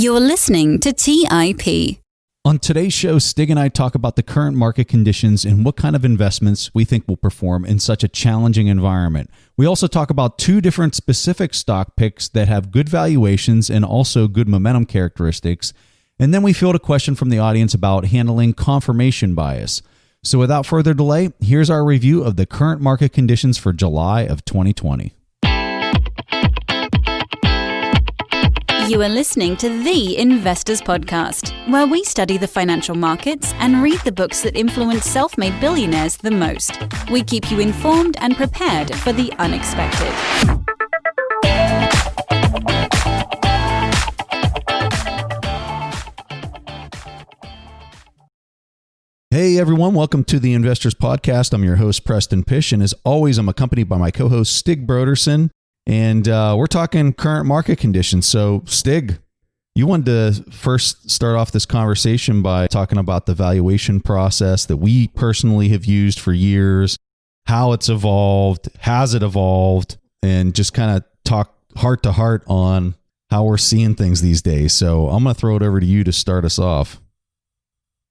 You're listening to TIP. On today's show, Stig and I talk about the current market conditions and what kind of investments we think will perform in such a challenging environment. We also talk about two different specific stock picks that have good valuations and also good momentum characteristics. And then we field a question from the audience about handling confirmation bias. So without further delay, here's our review of the current market conditions for July of 2020. You are listening to The Investors Podcast, where we study the financial markets and read the books that influence self-made billionaires the most. We keep you informed and prepared for the unexpected. Hey everyone, welcome to The Investors Podcast. I'm your host, Preston Pish, and as always, I'm accompanied by my co-host, Stig Brodersen. And we're talking current market conditions. So, Stig, you wanted to first start off this conversation by talking about the valuation process that we personally have used for years, how it's evolved, has it evolved, and just kind of talk heart to heart on how we're seeing things these days. So I'm going to throw it over to you to start us off.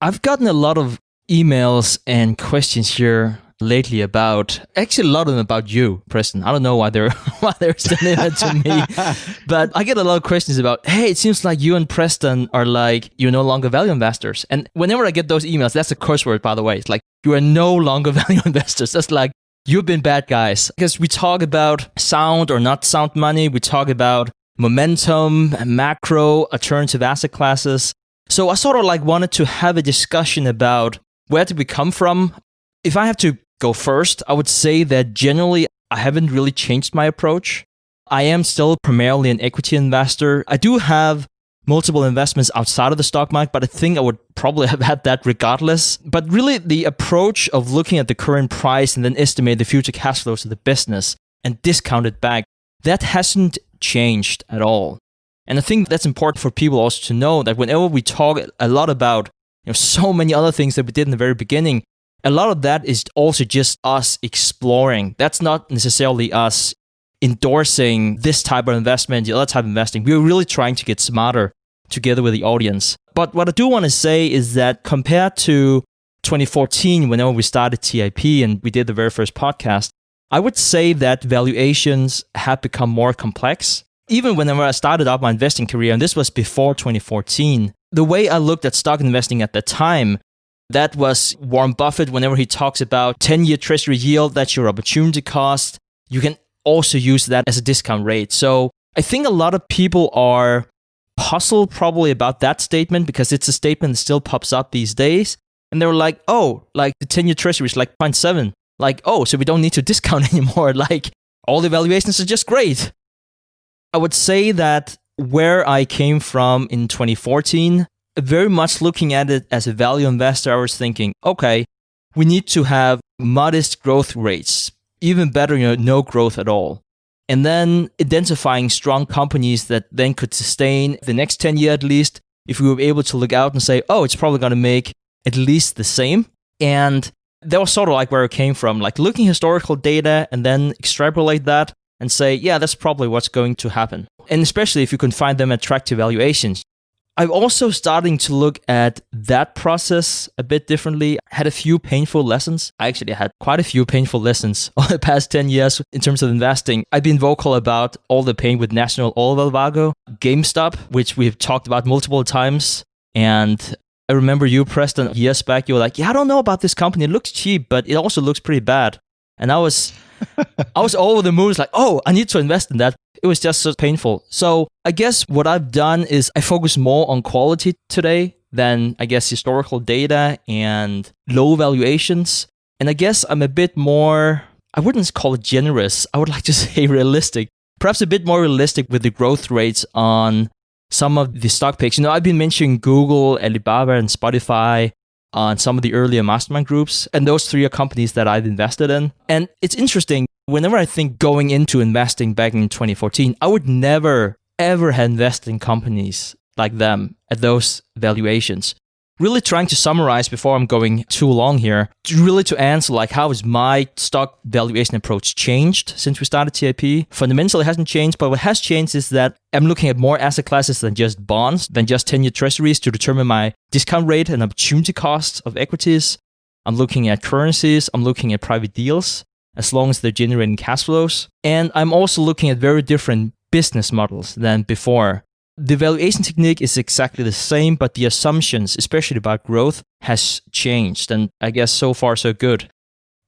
I've gotten a lot of emails and questions here lately about, actually a lot of them about you, Preston. I don't know why they're sending it to me, but I get a lot of questions about, hey, it seems like you and Preston are like, you're no longer value investors. And whenever I get those emails, that's a curse word, by the way. It's like, you are no longer value investors. That's like, you've been bad guys. Because we talk about sound or not sound money. We talk about momentum, macro, alternative asset classes. So I sort of like wanted to have a discussion about where did we come from? If I have to go first, I would say that generally I haven't really changed my approach. I am still primarily an equity investor. I do have multiple investments outside of the stock market, but I think I would probably have had that regardless. But really the approach of looking at the current price and then estimate the future cash flows of the business and discount it back, that hasn't changed at all. And I think that's important for people also to know that whenever we talk a lot about so many other things that we did in the very beginning, a lot of that is also just us exploring. That's not necessarily us endorsing this type of investment, the other type of investing. We're really trying to get smarter together with the audience. But what I do want to say is that compared to 2014, whenever we started TIP and we did the very first podcast, I would say that valuations have become more complex. Even whenever I started out my investing career, and this was before 2014, the way I looked at stock investing at the time, that was Warren Buffett, whenever he talks about 10-year treasury yield, that's your opportunity cost. You can also use that as a discount rate. So I think a lot of people are puzzled probably about that statement because it's a statement that still pops up these days. And they're like, oh, like the 10-year treasury is like 0.7. Like, oh, so we don't need to discount anymore. Like all the valuations are just great. I would say that where I came from in 2014, very much looking at it as a value investor, I was thinking, okay, we need to have modest growth rates, even better, no growth at all. And then identifying strong companies that then could sustain the next 10 years at least, if we were able to look out and say, oh, it's probably going to make at least the same. And that was sort of like where it came from, like looking historical data and then extrapolate that and say, yeah, that's probably what's going to happen. And especially if you can find them attractive valuations. I'm also starting to look at that process a bit differently. I had a few painful lessons. I actually had quite a few painful lessons over the past 10 years in terms of investing. I've been vocal about all the pain with National Oilwell GameStop, which we've talked about multiple times. And I remember you, Preston, years back, you were like, yeah, I don't know about this company. It looks cheap, but it also looks pretty bad. And I was over the moon. It's like, oh, I need to invest in that. It was just so painful. So I guess what I've done is I focus more on quality today than, I guess, historical data and low valuations. And I guess I'm a bit more, I wouldn't call it generous. I would like to say realistic. Perhaps a bit more realistic with the growth rates on some of the stock picks. I've been mentioning Google, Alibaba, and Spotify on some of the earlier mastermind groups. And those three are companies that I've invested in. And it's interesting, whenever I think going into investing back in 2014, I would never, ever have invested in companies like them at those valuations. really trying to summarize before I'm going too long here, really to answer like how has my stock valuation approach changed since we started TIP? Fundamentally, it hasn't changed, but what has changed is that I'm looking at more asset classes than just bonds, than just 10-year treasuries to determine my discount rate and opportunity cost of equities. I'm looking at currencies. I'm looking at private deals, as long as they're generating cash flows. And I'm also looking at very different business models than before. The valuation technique is exactly the same, but the assumptions, especially about growth, has changed. And I guess so far, so good.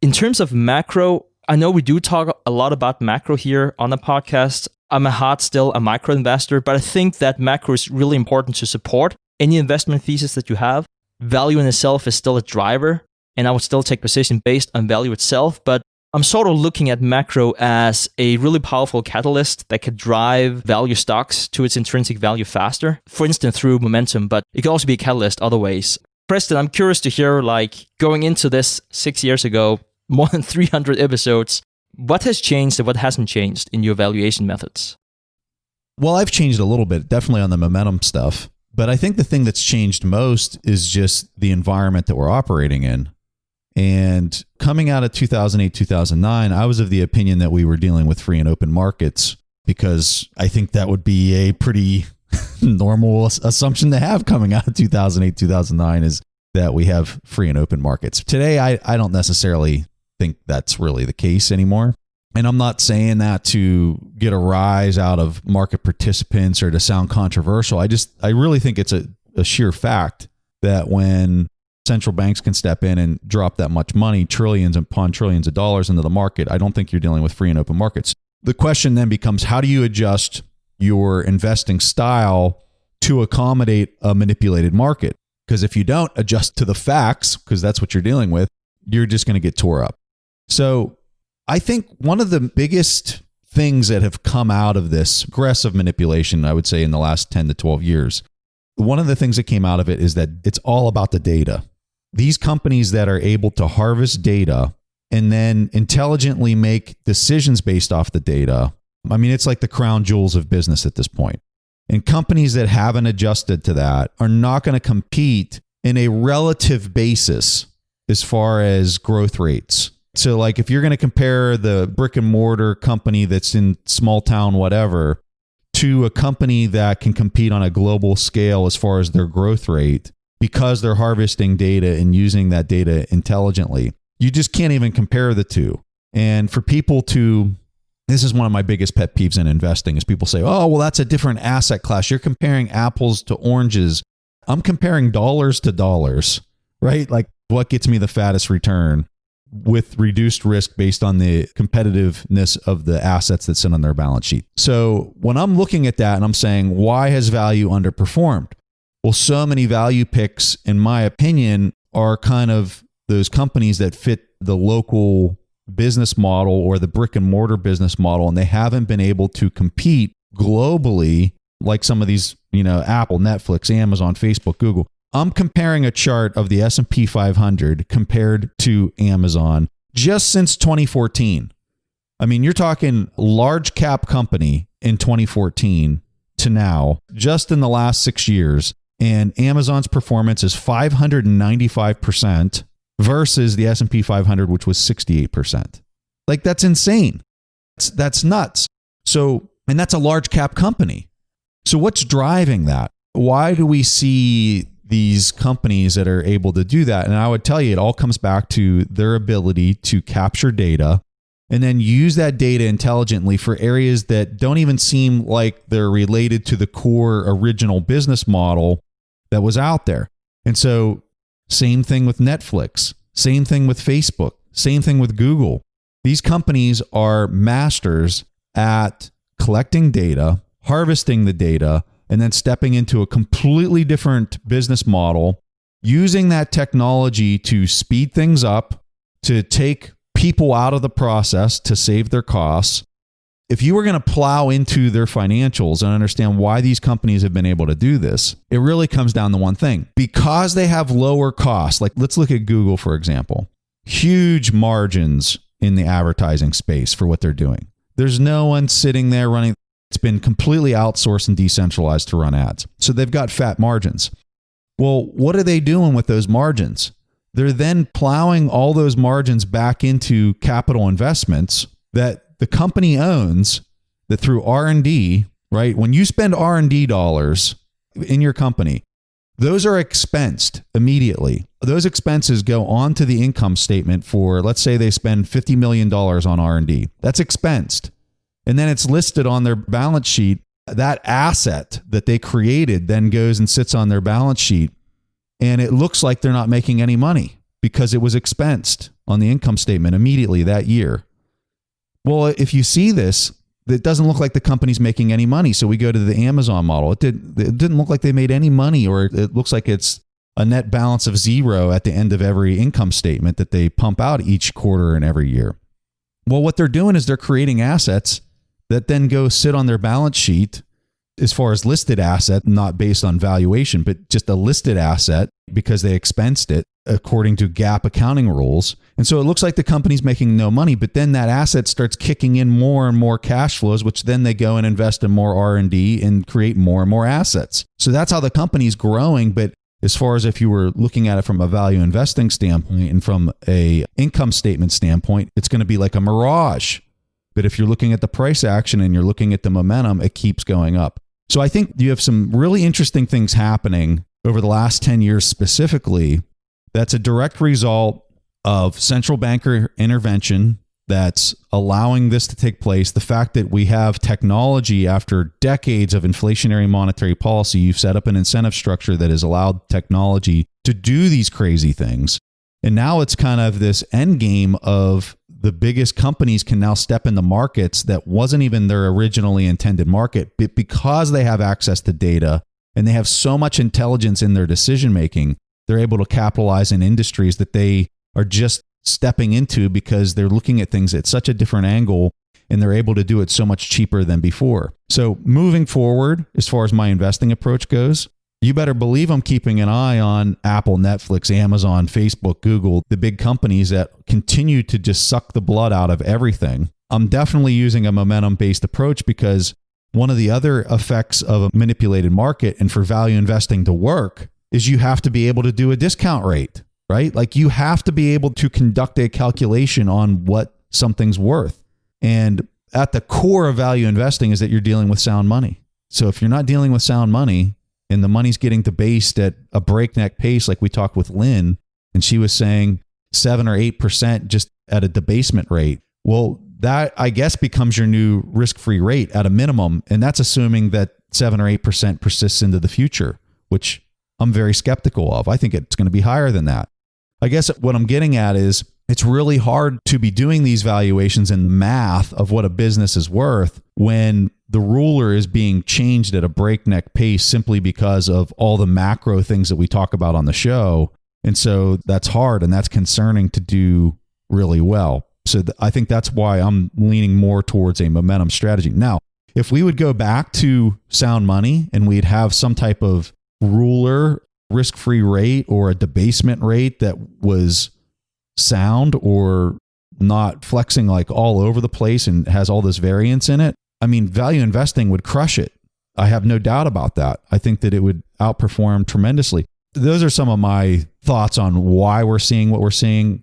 In terms of macro, I know we do talk a lot about macro here on the podcast. I'm at heart still a micro investor, but I think that macro is really important to support any investment thesis that you have. Value in itself is still a driver, and I would still take position based on value itself, but I'm sort of looking at macro as a really powerful catalyst that could drive value stocks to its intrinsic value faster, for instance, through momentum, but it could also be a catalyst other ways. Preston, I'm curious to hear, like, going into this 6 years ago, more than 300 episodes, what has changed and what hasn't changed in your valuation methods? Well, I've changed a little bit, definitely on the momentum stuff. But I think the thing that's changed most is just the environment that we're operating in. And coming out of 2008, 2009, I was of the opinion that we were dealing with free and open markets, because I think that would be a pretty normal assumption to have coming out of 2008, 2009, is that we have free and open markets. Today, I don't necessarily think that's really the case anymore. And I'm not saying that to get a rise out of market participants or to sound controversial. I really think it's a sheer fact that when central banks can step in and drop that much money, trillions upon trillions of dollars into the market, I don't think you're dealing with free and open markets. The question then becomes, how do you adjust your investing style to accommodate a manipulated market? Because if you don't adjust to the facts, because that's what you're dealing with, you're just going to get tore up. So I think one of the biggest things that have come out of this aggressive manipulation, I would say, in the last 10 to 12 years, one of the things that came out of it is that it's all about the data. These companies that are able to harvest data and then intelligently make decisions based off the data, I mean, it's like the crown jewels of business at this point. And companies that haven't adjusted to that are not going to compete in a relative basis as far as growth rates. So like if you're going to compare the brick and mortar company that's in small town, whatever, to a company that can compete on a global scale as far as their growth rate, because they're harvesting data and using that data intelligently, you just can't even compare the two. And for people to, this is one of my biggest pet peeves in investing, is people say, oh, well, that's a different asset class. You're comparing apples to oranges. I'm comparing dollars to dollars, right? Like what gets me the fattest return with reduced risk based on the competitiveness of the assets that sit on their balance sheet. So when I'm looking at that and I'm saying, why has value underperformed? Well, so many value picks, in my opinion, are kind of those companies that fit the local business model or the brick and mortar business model, and they haven't been able to compete globally like some of these, Apple, Netflix, Amazon, Facebook, Google. I'm comparing a chart of the S&P 500 compared to Amazon just since 2014. I mean, you're talking large cap company in 2014 to now, just in the last 6 years. And Amazon's performance is 595% versus the S&P 500, which was 68%. Like, that's insane. That's nuts. So, and that's a large cap company. So what's driving that? Why do we see these companies that are able to do that? And I would tell you, it all comes back to their ability to capture data and then use that data intelligently for areas that don't even seem like they're related to the core original business model that was out there. And so same thing with Netflix, same thing with Facebook, same thing with Google. These companies are masters at collecting data, harvesting the data, and then stepping into a completely different business model, using that technology to speed things up, to take people out of the process to save their costs. If you were going to plow into their financials and understand why these companies have been able to do this, it really comes down to one thing. Because they have lower costs, like let's look at Google, for example. Huge margins in the advertising space for what they're doing. There's no one sitting there running. It's been completely outsourced and decentralized to run ads. So they've got fat margins. Well, what are they doing with those margins? They're then plowing all those margins back into capital investments that the company owns, that through R&D, right? When you spend R&D dollars in your company, those are expensed immediately. Those expenses go onto the income statement for, let's say they spend $50 million on R&D. That's expensed. And then it's listed on their balance sheet. That asset that they created then goes and sits on their balance sheet. And it looks like they're not making any money because it was expensed on the income statement immediately that year. Well, if you see this, it doesn't look like the company's making any money. So we go to the Amazon model. It didn't look like they made any money, or it looks like it's a net balance of zero at the end of every income statement that they pump out each quarter and every year. Well, what they're doing is they're creating assets that then go sit on their balance sheet as far as listed asset, not based on valuation, but just a listed asset because they expensed it according to GAAP accounting rules. And so it looks like the company's making no money, but then that asset starts kicking in more and more cash flows, which then they go and invest in more R&D and create more and more assets. So that's how the company's growing. But as far as if you were looking at it from a value investing standpoint and from a income statement standpoint, it's going to be like a mirage. But if you're looking at the price action and you're looking at the momentum, it keeps going up. So I think you have some really interesting things happening over the last 10 years specifically. That's a direct result of central banker intervention that's allowing this to take place. The fact that we have technology after decades of inflationary monetary policy, you've set up an incentive structure that has allowed technology to do these crazy things. And now it's kind of this end game of the biggest companies can now step in the markets that wasn't even their originally intended market, but because they have access to data and they have so much intelligence in their decision making, they're able to capitalize in industries that they are just stepping into because they're looking at things at such a different angle and they're able to do it so much cheaper than before. So moving forward, as far as my investing approach goes, you better believe I'm keeping an eye on Apple, Netflix, Amazon, Facebook, Google, the big companies that continue to just suck the blood out of everything. I'm definitely using a momentum-based approach because one of the other effects of a manipulated market and for value investing to work is you have to be able to do a discount rate, right? Like you have to be able to conduct a calculation on what something's worth. And at the core of value investing is that you're dealing with sound money. So if you're not dealing with sound money, and the money's getting debased at a breakneck pace, like we talked with Lynn, and she was saying 7 or 8% just at a debasement rate. Well, that I guess becomes your new risk-free rate at a minimum, and that's assuming that 7 or 8% persists into the future, which I'm very skeptical of. I think it's going to be higher than that. I guess what I'm getting at is it's really hard to be doing these valuations and math of what a business is worth when the ruler is being changed at a breakneck pace simply because of all the macro things that we talk about on the show. And so that's hard and that's concerning to do really well. So I think that's why I'm leaning more towards a momentum strategy. Now, if we would go back to sound money and we'd have some type of ruler, risk-free rate or a debasement rate that was sound or not flexing like all over the place and has all this variance in it, I mean, value investing would crush it. I have no doubt about that. I think that it would outperform tremendously. Those are some of my thoughts on why we're seeing what we're seeing.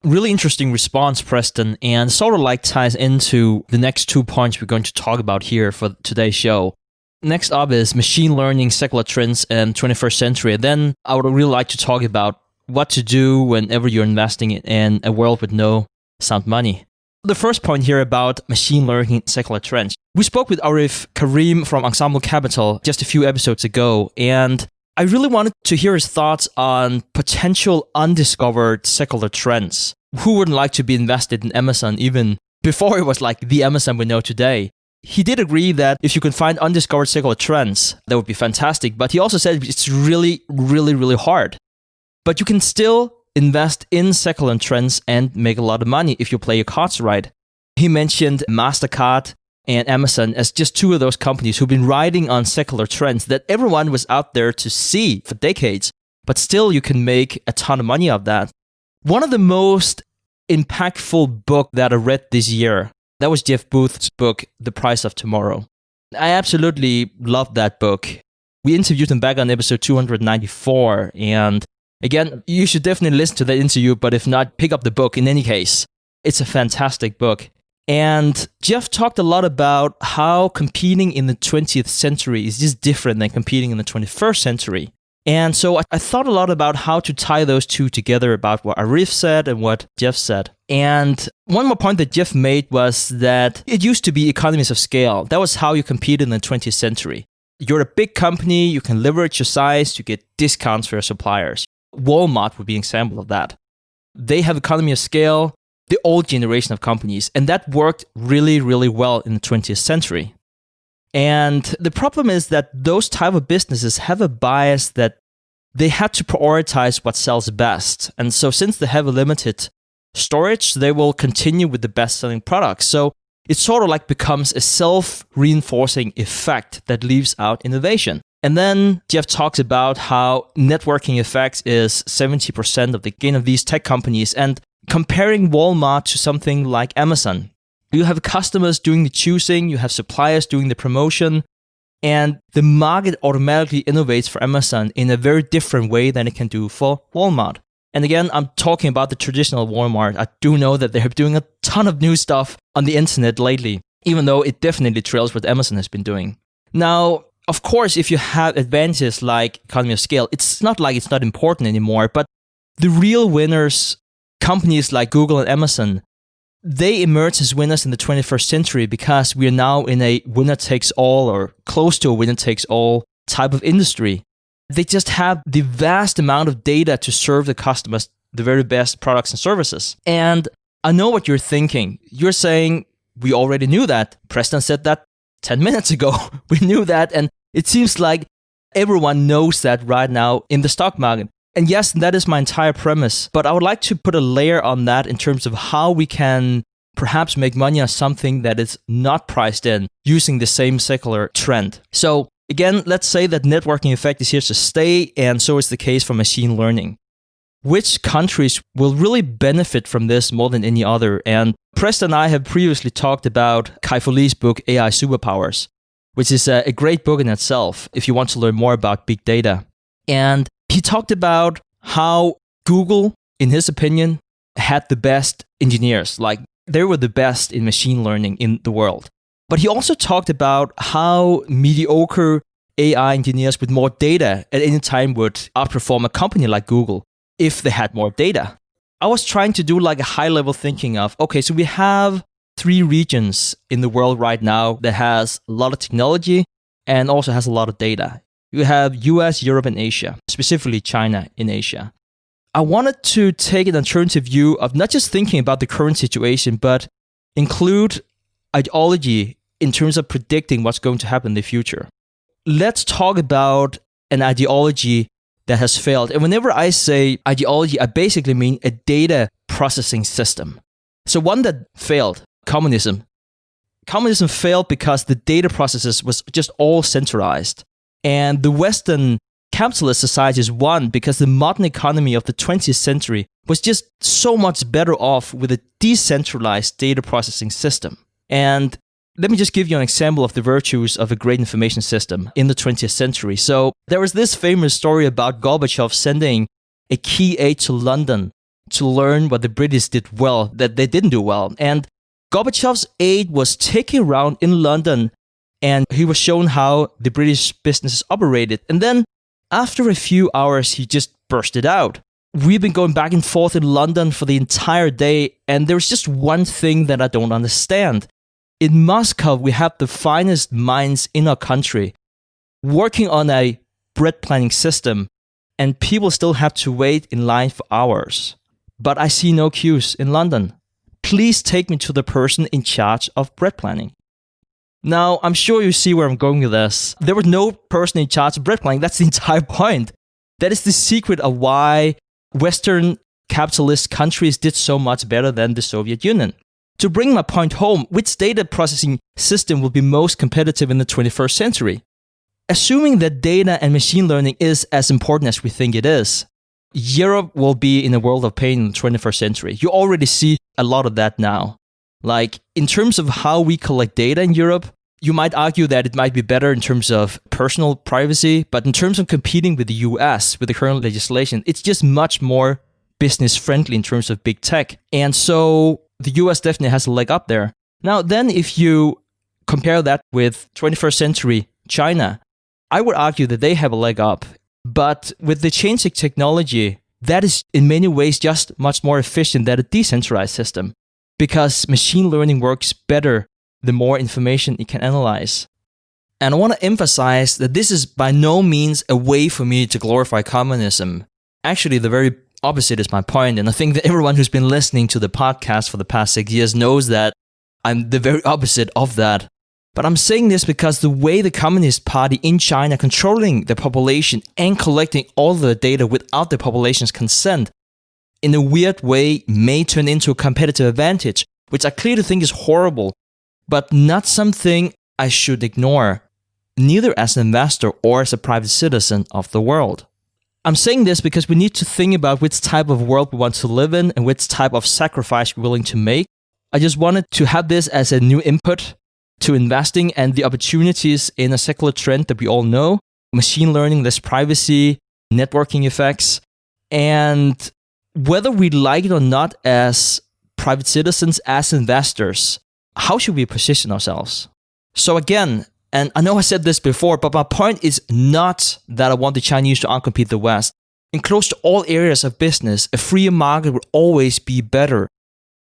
Really interesting response, Preston, and sort of like ties into the next 2 points we're going to talk about here for today's show. Next up is machine learning, secular trends, and 21st century. And then I would really like to talk about what to do whenever you're investing in a world with no sound money. The first point here about machine learning secular trends. We spoke with Arif Karim from Ensemble Capital just a few episodes ago, and I really wanted to hear his thoughts on potential undiscovered secular trends. Who wouldn't like to be invested in Amazon even before it was like the Amazon we know today? He did agree that if you can find undiscovered secular trends, that would be fantastic, but he also said it's really, really, really hard. But you can still invest in secular trends and make a lot of money if you play your cards right. He mentioned MasterCard and Amazon as just two of those companies who've been riding on secular trends that everyone was out there to see for decades, but still you can make a ton of money of that. One of the most impactful book that I read this year, that was Jeff Booth's book, The Price of Tomorrow. I absolutely loved that book. We interviewed him back on episode 294. And again, you should definitely listen to that interview, but if not, pick up the book in any case. It's a fantastic book. And Jeff talked a lot about how competing in the 20th century is just different than competing in the 21st century. And so I thought a lot about how to tie those two together, about what Arif said and what Jeff said. And one more point that Jeff made was that it used to be economies of scale. That was how you competed in the 20th century. You're a big company, you can leverage your size, you get discounts for your suppliers. Walmart would be an example of that. They have economy of scale, the old generation of companies, and that worked really, really well in the 20th century. And the problem is that those type of businesses have a bias that they had to prioritize what sells best. And so since they have a limited storage, they will continue with the best-selling products. So it sort of like becomes a self-reinforcing effect that leaves out innovation. And then Jeff talks about how networking effects is 70% of the gain of these tech companies. And comparing Walmart to something like Amazon, you have customers doing the choosing, you have suppliers doing the promotion, and the market automatically innovates for Amazon in a very different way than it can do for Walmart. And again, I'm talking about the traditional Walmart. I do know that they're doing a ton of new stuff on the internet lately, even though it definitely trails what Amazon has been doing. Now, of course, if you have advantages like economy of scale, it's not like it's not important anymore, but the real winners, companies like Google and Amazon, they emerged as winners in the 21st century because we are now in a winner-takes-all or close to a winner-takes-all type of industry. They just have the vast amount of data to serve the customers the very best products and services. And I know what you're thinking. You're saying, we already knew that. Preston said that 10 minutes ago. We knew that. And it seems like everyone knows that right now in the stock market. And yes, that is my entire premise, but I would like to put a layer on that in terms of how we can perhaps make money on something that is not priced in using the same secular trend. So again, let's say that networking effect is here to stay, and so is the case for machine learning. Which countries will really benefit from this more than any other? And Preston and I have previously talked about Kai Fu Lee's book, AI Superpowers, which is a great book in itself if you want to learn more about big data. And he talked about how Google, in his opinion, had the best engineers. Like, they were the best in machine learning in the world. But he also talked about how mediocre AI engineers with more data at any time would outperform a company like Google if they had more data. I was trying to do like a high-level thinking of, okay, so we have 3 regions in the world right now that has a lot of technology and also has a lot of data. You have US, Europe, and Asia, specifically China in Asia. I wanted to take an alternative view of not just thinking about the current situation, but include ideology in terms of predicting what's going to happen in the future. Let's talk about an ideology that has failed. And whenever I say ideology, I basically mean a data processing system. So one that failed, communism. Communism failed because the data processes was just all centralized. And the Western capitalist societies won because the modern economy of the 20th century was just so much better off with a decentralized data processing system. And let me just give you an example of the virtues of a great information system in the 20th century. So there was this famous story about Gorbachev sending a key aide to London to learn what the British did well, that they didn't do well. And Gorbachev's aide was taken around in London and he was shown how the British businesses operated. And then after a few hours, he just bursted out. We've been going back and forth in London for the entire day, and there's just one thing that I don't understand. In Moscow, we have the finest minds in our country working on a bread planning system, and people still have to wait in line for hours. But I see no queues in London. Please take me to the person in charge of bread planning. Now, I'm sure you see where I'm going with this. There was no person in charge of bread planning. That's the entire point. That is the secret of why Western capitalist countries did so much better than the Soviet Union. To bring my point home, which data processing system will be most competitive in the 21st century? Assuming that data and machine learning is as important as we think it is, Europe will be in a world of pain in the 21st century. You already see a lot of that now. Like, in terms of how we collect data in Europe, You might argue that it might be better in terms of personal privacy, but in terms of competing with the US, with the current legislation, it's just much more business friendly in terms of big tech. And so the US definitely has a leg up there. Now, then if you compare that with 21st century China, I would argue that they have a leg up. But with the changing technology, that is in many ways just much more efficient than a decentralized system, because machine learning works better the more information it can analyze. And I want to emphasize that this is by no means a way for me to glorify communism. Actually, the very opposite is my point. And I think that everyone who's been listening to the podcast for the past 6 years knows that I'm the very opposite of that. But I'm saying this because the way the Communist Party in China controlling the population and collecting all the data without the population's consent in a weird way may turn into a competitive advantage, which I clearly think is horrible, but not something I should ignore, neither as an investor or as a private citizen of the world. I'm saying this because we need to think about which type of world we want to live in and which type of sacrifice we're willing to make. I just wanted to have this as a new input to investing and the opportunities in a secular trend that we all know: machine learning, less privacy, networking effects. And whether we like it or not as private citizens, as investors, how should we position ourselves? So again, and I know I said this before, but my point is not that I want the Chinese to outcompete the West. In close to all areas of business, a freer market will always be better.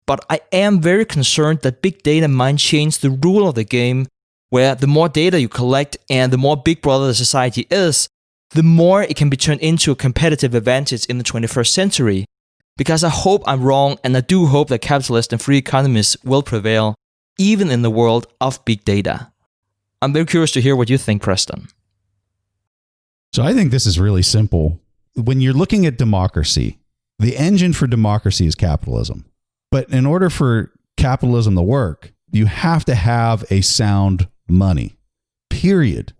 But I am very concerned that big data might change the rule of the game, where the more data you collect and the more big brother the society is, the more it can be turned into a competitive advantage in the 21st century. Because I hope I'm wrong, and I do hope that capitalists and free economists will prevail, even in the world of big data. I'm very curious to hear what you think, Preston. So I think this is really simple. When you're looking at democracy, the engine for democracy is capitalism. But in order for capitalism to work, you have to have a sound money, period,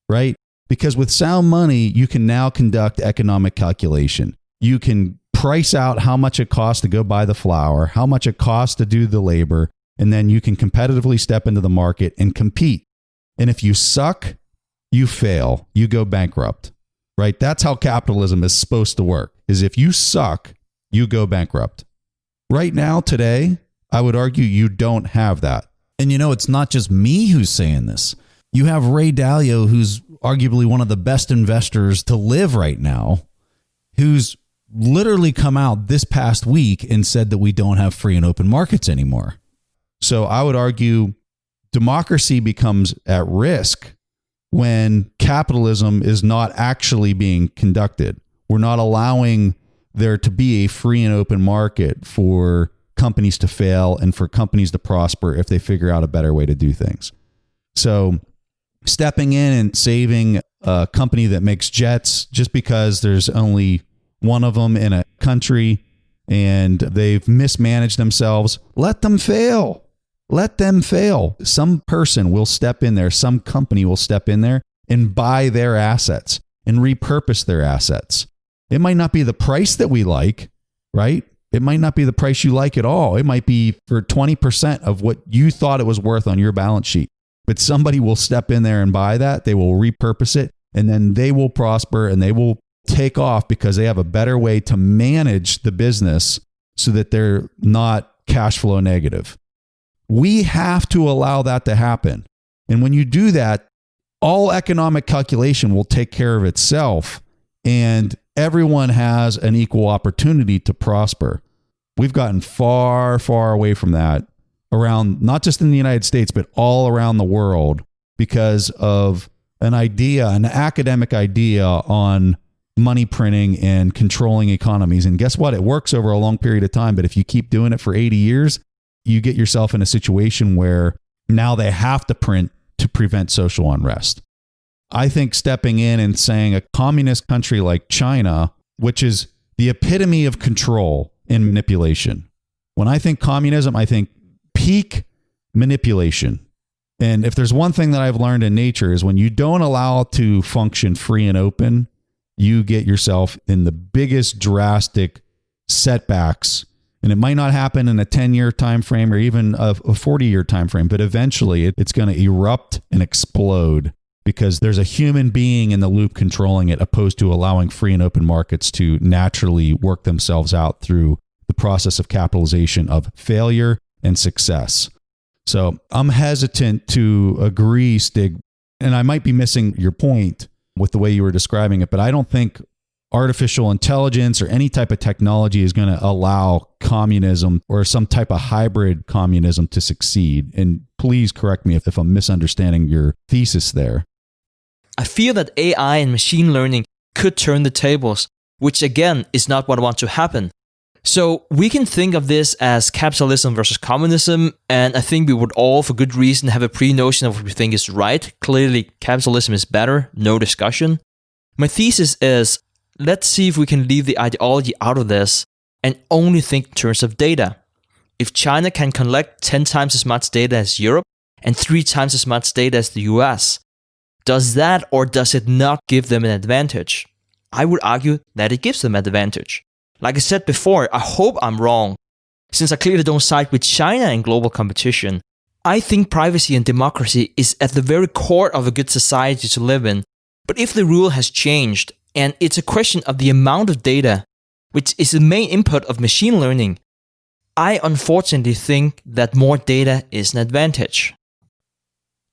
right? Because with sound money, you can now conduct economic calculation. You can price out how much it costs to go buy the flour, how much it costs to do the labor, and then you can competitively step into the market and compete. And if you suck, you fail, you go bankrupt, right? That's how capitalism is supposed to work, is if you suck, you go bankrupt. Right now, today, I would argue you don't have that. And you know, it's not just me who's saying this. You have Ray Dalio, who's arguably one of the best investors to live right now, who's literally come out this past week and said that we don't have free and open markets anymore. So I would argue democracy becomes at risk when capitalism is not actually being conducted. We're not allowing there to be a free and open market for companies to fail and for companies to prosper if they figure out a better way to do things. So stepping in and saving a company that makes jets just because there's only one of them in a country and they've mismanaged themselves, let them fail. Let them fail. Some person will step in there. Some company will step in there and buy their assets and repurpose their assets. It might not be the price that we like, right? It might not be the price you like at all. It might be for 20% of what you thought it was worth on your balance sheet. But somebody will step in there and buy that. They will repurpose it, and then they will prosper and they will take off because they have a better way to manage the business so that they're not cash flow negative. We have to allow that to happen. And when you do that, all economic calculation will take care of itself, and everyone has an equal opportunity to prosper. We've gotten far, far away from that around, not just in the United States, but all around the world because of an idea, an academic idea on money printing and controlling economies. And guess what? It works over a long period of time. But if you keep doing it for 80 years, you get yourself in a situation where now they have to print to prevent social unrest. I think stepping in and saying a communist country like China, which is the epitome of control and manipulation. When I think communism, I think peak manipulation. And if there's one thing that I've learned in nature is when you don't allow it to function free and open, you get yourself in the biggest drastic setbacks And it might not happen in a 10-year time frame or even a 40-year time frame, but eventually it's going to erupt and explode because there's a human being in the loop controlling it, opposed to allowing free and open markets to naturally work themselves out through the process of capitalization of failure and success. So I'm hesitant to agree, Stig, and I might be missing your point with the way you were describing it, but I don't think artificial intelligence or any type of technology is going to allow communism or some type of hybrid communism to succeed. And please correct me if I'm misunderstanding your thesis there. I feel that AI and machine learning could turn the tables, which again is not what I want to happen. So we can think of this as capitalism versus communism, and I think we would all, for good reason, have a pre-notion of what we think is right. Clearly, capitalism is better, no discussion. My thesis is, let's see if we can leave the ideology out of this and only think in terms of data. If China can collect 10 times as much data as Europe and 3 times as much data as the US, does that or does it not give them an advantage? I would argue that it gives them an advantage. Like I said before, I hope I'm wrong. Since I clearly don't side with China in global competition, I think privacy and democracy is at the very core of a good society to live in. But if the rule has changed, and it's a question of the amount of data, which is the main input of machine learning, I unfortunately think that more data is an advantage.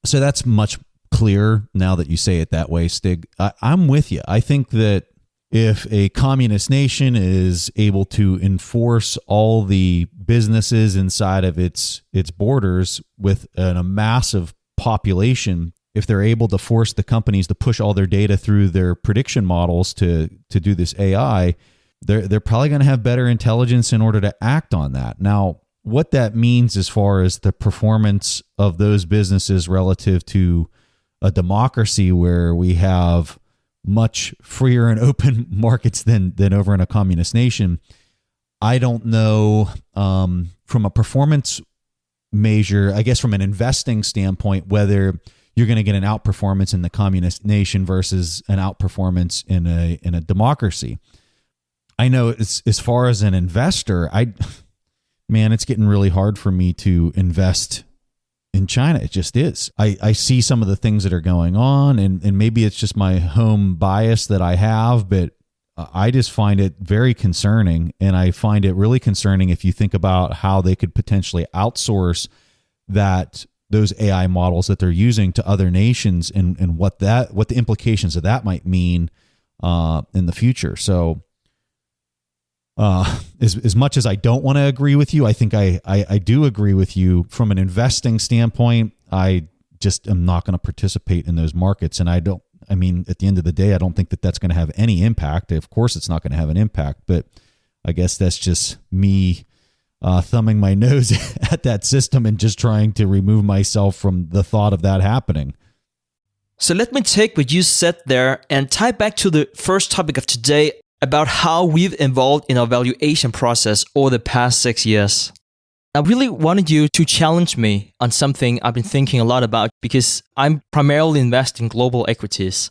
So that's much clearer now that you say it that way, Stig. I'm with you. I think that if a communist nation is able to enforce all the businesses inside of its borders with a massive population, if they're able to force the companies to push all their data through their prediction models to do this AI, they're probably going to have better intelligence in order to act on that. Now, what that means as far as the performance of those businesses relative to a democracy where we have much freer and open markets than over in a communist nation, I don't know. From a performance measure, I guess from an investing standpoint, whether you're going to get an outperformance in the communist nation versus an outperformance in a democracy. I know as far as an investor, it's getting really hard for me to invest in China. It just is. I see some of the things that are going on, and maybe it's just my home bias that I have, but I just find it very concerning. And I find it really concerning if you think about how they could potentially outsource those AI models that they're using to other nations and what the implications of that might mean in the future. So as much as I don't want to agree with you, I think I do agree with you from an investing standpoint. I just am not going to participate in those markets. And at the end of the day, I don't think that that's going to have any impact. Of course, it's not going to have an impact, but I guess that's just me thumbing my nose at that system and just trying to remove myself from the thought of that happening. So let me take what you said there and tie back to the first topic of today about how we've evolved in our valuation process over the past 6 years. I really wanted you to challenge me on something I've been thinking a lot about because I'm primarily investing in global equities.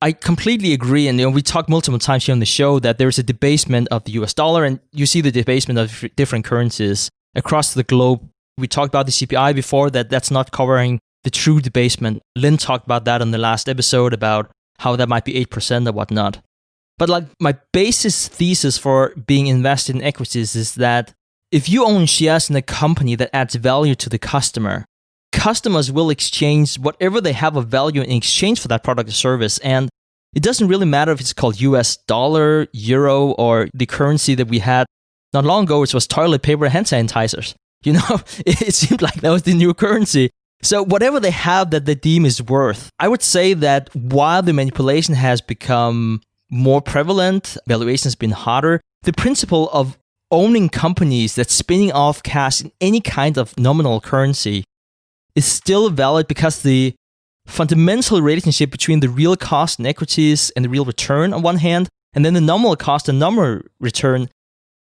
I completely agree, and we talked multiple times here on the show that there's a debasement of the US dollar, and you see the debasement of different currencies across the globe. We talked about the CPI before, that's not covering the true debasement. Lynn talked about that on the last episode about how that might be 8% or whatnot. But my basis thesis for being invested in equities is that if you own shares in a company that adds value to the customer, customers will exchange whatever they have of value in exchange for that product or service. And it doesn't really matter if it's called US dollar, euro, or the currency that we had not long ago, which was toilet paper and hand sanitizers. It seemed like that was the new currency. So whatever they have that they deem is worth, I would say that while the manipulation has become more prevalent, valuation has been harder, the principle of owning companies that's spinning off cash in any kind of nominal currency is still valid because the fundamental relationship between the real cost in equities and the real return on one hand, and then the nominal cost and nominal return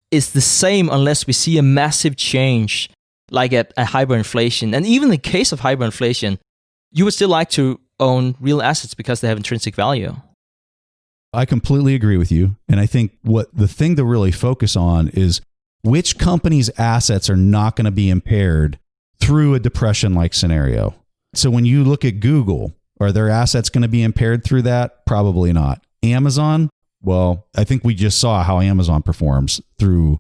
is the same unless we see a massive change like a hyperinflation. And even in the case of hyperinflation, you would still like to own real assets because they have intrinsic value. I completely agree with you. And I think the thing to really focus on is which company's assets are not going to be impaired through a depression-like scenario. So when you look at Google, are their assets going to be impaired through that? Probably not. Amazon? Well, I think we just saw how Amazon performs through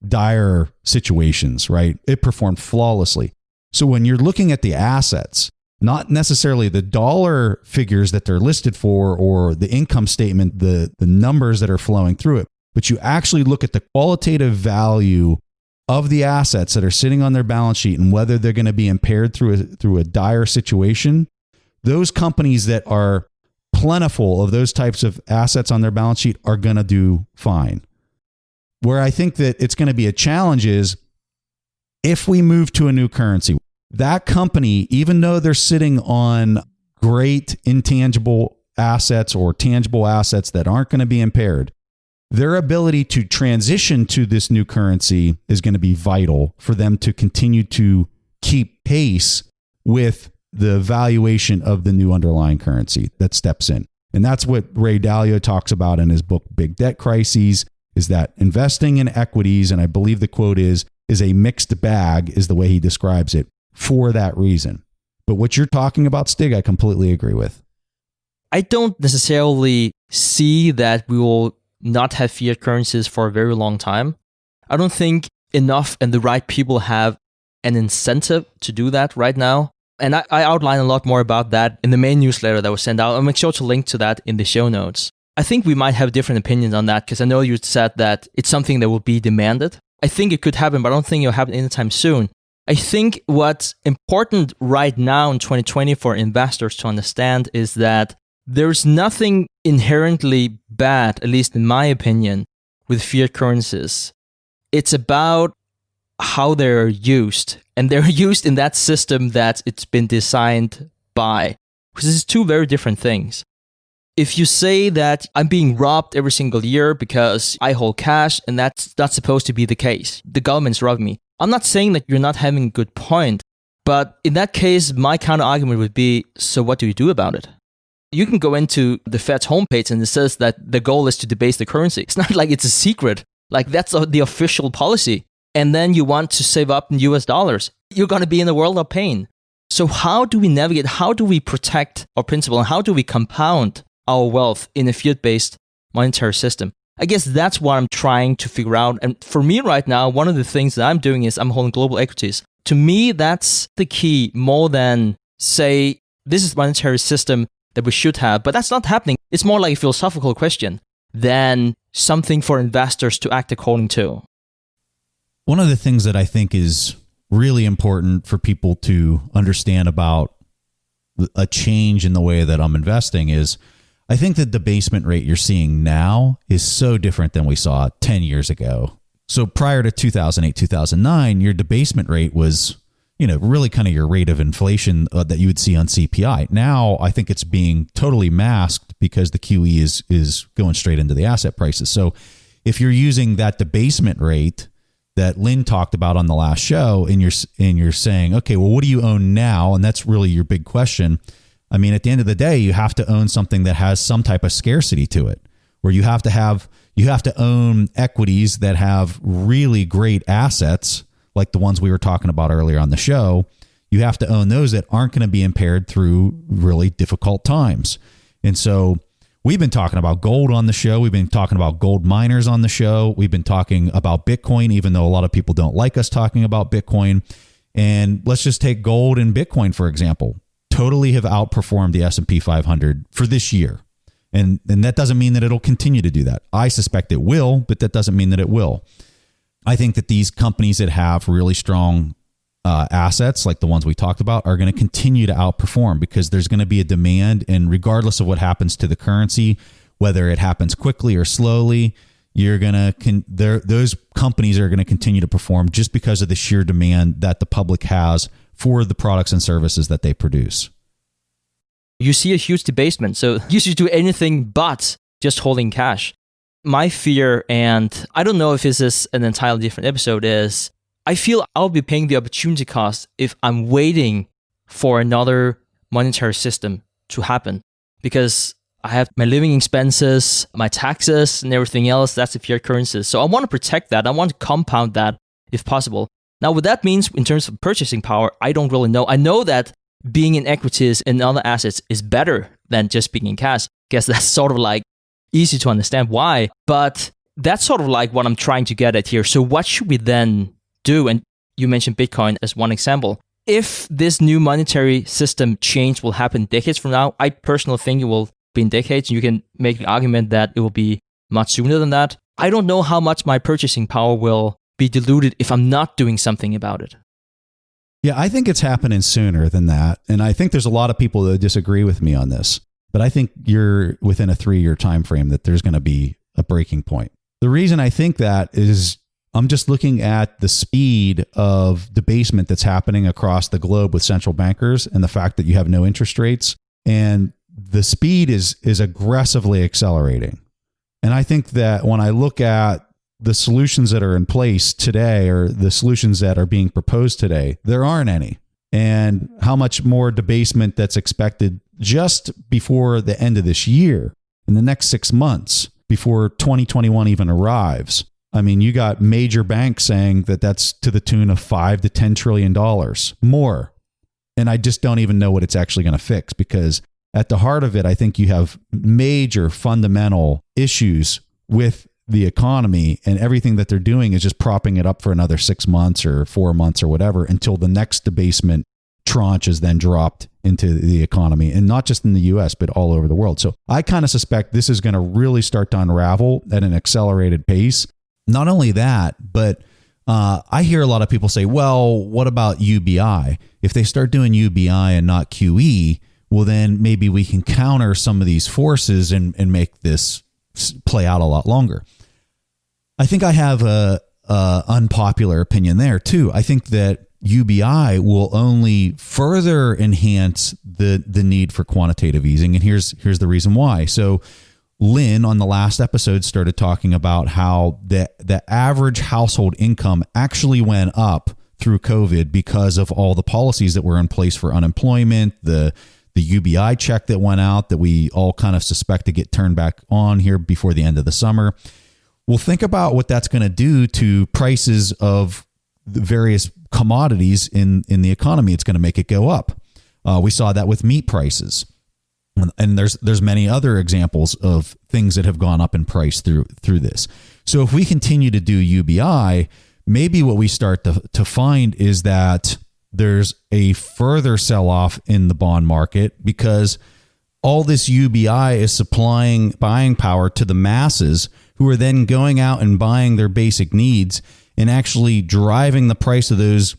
dire situations, right? It performed flawlessly. So when you're looking at the assets, not necessarily the dollar figures that they're listed for or the income statement, the numbers that are flowing through it, but you actually look at the qualitative value of the assets that are sitting on their balance sheet and whether they're going to be impaired through a dire situation. Those companies that are plentiful of those types of assets on their balance sheet are going to do fine. Where I think that it's going to be a challenge is if we move to a new currency, that company, even though they're sitting on great intangible assets or tangible assets that aren't going to be impaired, their ability to transition to this new currency is going to be vital for them to continue to keep pace with the valuation of the new underlying currency that steps in. And that's what Ray Dalio talks about in his book, Big Debt Crises, is that investing in equities, and I believe the quote is a mixed bag, is the way he describes it, for that reason. But what you're talking about, Stig, I completely agree with. I don't necessarily see that we will not have fiat currencies for a very long time. I don't think enough and the right people have an incentive to do that right now. And I outline a lot more about that in the main newsletter that was sent out. I'll make sure to link to that in the show notes. I think we might have different opinions on that because I know you said that it's something that will be demanded. I think it could happen, but I don't think it'll happen anytime soon. I think what's important right now in 2020 for investors to understand is that there's nothing inherently bad, at least in my opinion, with fiat currencies. It's about how they're used. And they're used in that system that it's been designed by. Because it's two very different things. If you say that I'm being robbed every single year because I hold cash and that's not supposed to be the case, the government's robbing me. I'm not saying that you're not having a good point, but in that case, my counter argument would be, so what do you do about it? You can go into the Fed's homepage and it says that the goal is to debase the currency. It's not like it's a secret. Like that's the official policy. And then you want to save up in US dollars. You're going to be in a world of pain. So how do we navigate? How do we protect our principal? And how do we compound our wealth in a fiat-based monetary system? I guess that's what I'm trying to figure out. And for me right now, one of the things that I'm doing is I'm holding global equities. To me, that's the key more than say, this is the monetary system that we should have. But that's not happening. It's more like a philosophical question than something for investors to act according to. One of the things that I think is really important for people to understand about a change in the way that I'm investing is I think the debasement rate you're seeing now is so different than we saw 10 years ago. So prior to 2008, 2009, your debasement rate was, really kind of your rate of inflation that you would see on CPI. Now, I think it's being totally masked because the QE is going straight into the asset prices. So if you're using that debasement rate that Lynn talked about on the last show, and you're saying, okay, well, what do you own now? And that's really your big question. I mean, at the end of the day, you have to own something that has some type of scarcity to it, where you have to own equities that have really great assets, like the ones we were talking about earlier on the show. You have to own those that aren't going to be impaired through really difficult times. And so we've been talking about gold on the show. We've been talking about gold miners on the show. We've been talking about Bitcoin, even though a lot of people don't like us talking about Bitcoin. And let's just take gold and Bitcoin, for example. Totally have outperformed the S&P 500 for this year. And that doesn't mean that it'll continue to do that. I suspect it will, but that doesn't mean that it will. I think that these companies that have really strong assets, like the ones we talked about, are going to continue to outperform because there's going to be a demand. And regardless of what happens to the currency, whether it happens quickly or slowly, those companies are going to continue to perform just because of the sheer demand that the public has for the products and services that they produce. You see a huge debasement. So you should do anything but just holding cash. My fear, and I don't know if this is an entirely different episode, is I feel I'll be paying the opportunity cost if I'm waiting for another monetary system to happen. Because I have my living expenses, my taxes, and everything else. That's the fiat currencies. So I want to protect that. I want to compound that if possible. Now, what that means in terms of purchasing power, I don't really know. I know that being in equities and other assets is better than just being in cash. I guess that's sort of like easy to understand why, but that's sort of like what I'm trying to get at here. So what should we then do? And you mentioned Bitcoin as one example. If this new monetary system change will happen decades from now, I personally think it will be in decades. You can make the argument that it will be much sooner than that. I don't know how much my purchasing power will be diluted if I'm not doing something about it. Yeah, I think it's happening sooner than that. And I think there's a lot of people that disagree with me on this. But I think you're within a 3-year time frame that there's going to be a breaking point. The reason I think that is I'm just looking at the speed of debasement that's happening across the globe with central bankers and the fact that you have no interest rates. And the speed is aggressively accelerating. And I think that when I look at the solutions that are in place today or the solutions that are being proposed today, there aren't any. And how much more debasement that's expected just before the end of this year, in the next 6 months, before 2021 even arrives. I mean, you got major banks saying that that's to the tune of $5 to $10 trillion more. And I just don't even know what it's actually going to fix, because at the heart of it, I think you have major fundamental issues with the economy, and everything that they're doing is just propping it up for another 6 months or 4 months or whatever until the next debasement tranche is then dropped into the economy, and not just in the US, but all over the world. So I kind of suspect this is going to really start to unravel at an accelerated pace. Not only that, but I hear a lot of people say, well, what about UBI? If they start doing UBI and not QE, well, then maybe we can counter some of these forces and make this play out a lot longer. I think I have a unpopular opinion there too. I think that UBI will only further enhance the need for quantitative easing, and here's the reason why. So Lynn on the last episode started talking about how the average household income actually went up through COVID because of all the policies that were in place for unemployment, the UBI check that went out that we all kind of suspect to get turned back on here before the end of the summer. Well, think about what that's going to do to prices of the various commodities in the economy. It's going to make it go up. We saw that with meat prices. And there's many other examples of things that have gone up in price through this. So if we continue to do UBI, maybe what we start to find is that there's a further sell-off in the bond market because all this UBI is supplying buying power to the masses who are then going out and buying their basic needs and actually driving the price of those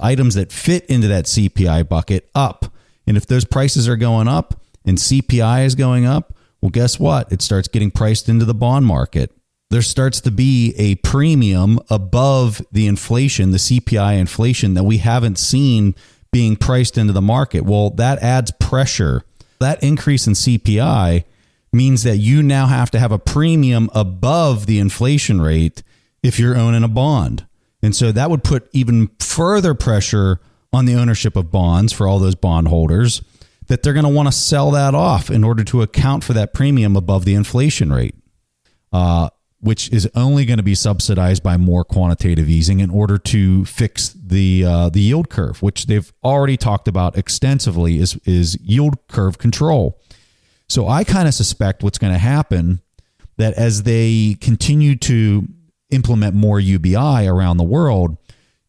items that fit into that CPI bucket up. And if those prices are going up and CPI is going up, well, guess what? It starts getting priced into the bond market. There starts to be a premium above the inflation, the CPI inflation that we haven't seen being priced into the market. Well, that adds pressure. That increase in CPI means that you now have to have a premium above the inflation rate if you're owning a bond. And so that would put even further pressure on the ownership of bonds for all those bondholders, that they're going to want to sell that off in order to account for that premium above the inflation rate, which is only going to be subsidized by more quantitative easing in order to fix the yield curve, which they've already talked about extensively is yield curve control. So I kind of suspect what's going to happen, that as they continue to implement more UBI around the world,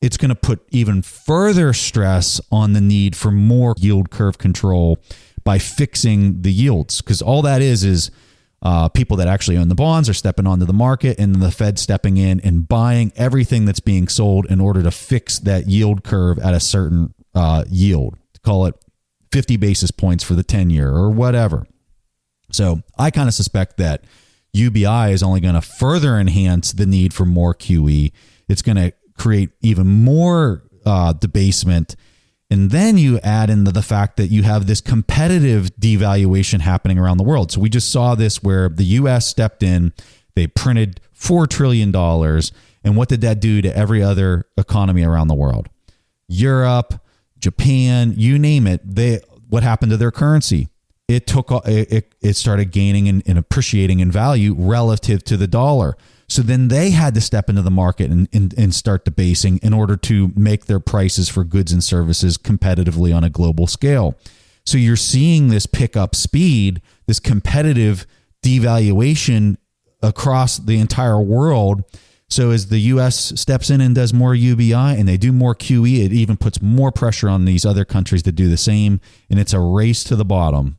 it's going to put even further stress on the need for more yield curve control by fixing the yields. Because all that is people that actually own the bonds are stepping onto the market, and the Fed stepping in and buying everything that's being sold in order to fix that yield curve at a certain yield. Call it 50 basis points for the 10-year or whatever. So I kind of suspect that UBI is only going to further enhance the need for more QE. It's going to create even more debasement. And then you add in the fact that you have this competitive devaluation happening around the world. So we just saw this where the U.S. stepped in, they printed $4 trillion. And what did that do to every other economy around the world? Europe, Japan, you name it. What happened to their currency? it started gaining and appreciating in value relative to the dollar. So then they had to step into the market and start debasing in order to make their prices for goods and services competitively on a global scale. So you're seeing this pick up speed, this competitive devaluation across the entire world. So as the U.S. steps in and does more UBI and they do more QE, it even puts more pressure on these other countries to do the same. And it's a race to the bottom.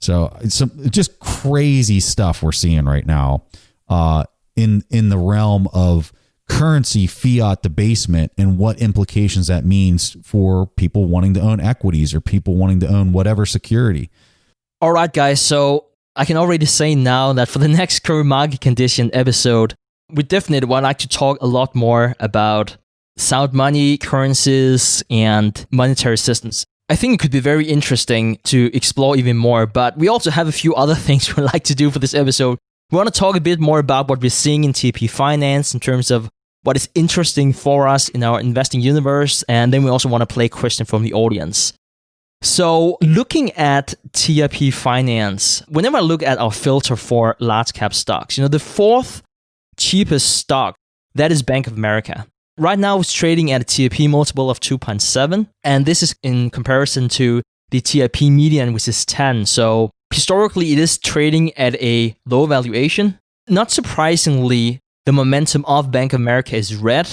So it's just crazy stuff we're seeing right now in the realm of currency fiat debasement and what implications that means for people wanting to own equities or people wanting to own whatever security. All right, guys. So I can already say now that for the next current market condition episode, we definitely would like to talk a lot more about sound money, currencies, and monetary systems. I think it could be very interesting to explore even more, but we also have a few other things we'd like to do for this episode. We want to talk a bit more about what we're seeing in TIP Finance in terms of what is interesting for us in our investing universe, and then we also want to play a question from the audience. So looking at TIP Finance, whenever I look at our filter for large cap stocks, the fourth cheapest stock, that is Bank of America. Right now it's trading at a TIP multiple of 2.7, and this is in comparison to the TIP median, which is 10. So historically, it is trading at a low valuation. Not surprisingly, the momentum of Bank of America is red.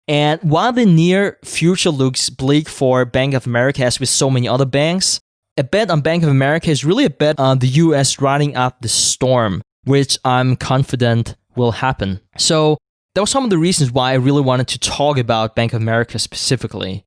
And while the near future looks bleak for Bank of America, as with so many other banks, a bet on Bank of America is really a bet on the US riding up the storm, which I'm confident will happen. So that was some of the reasons why I really wanted to talk about Bank of America specifically.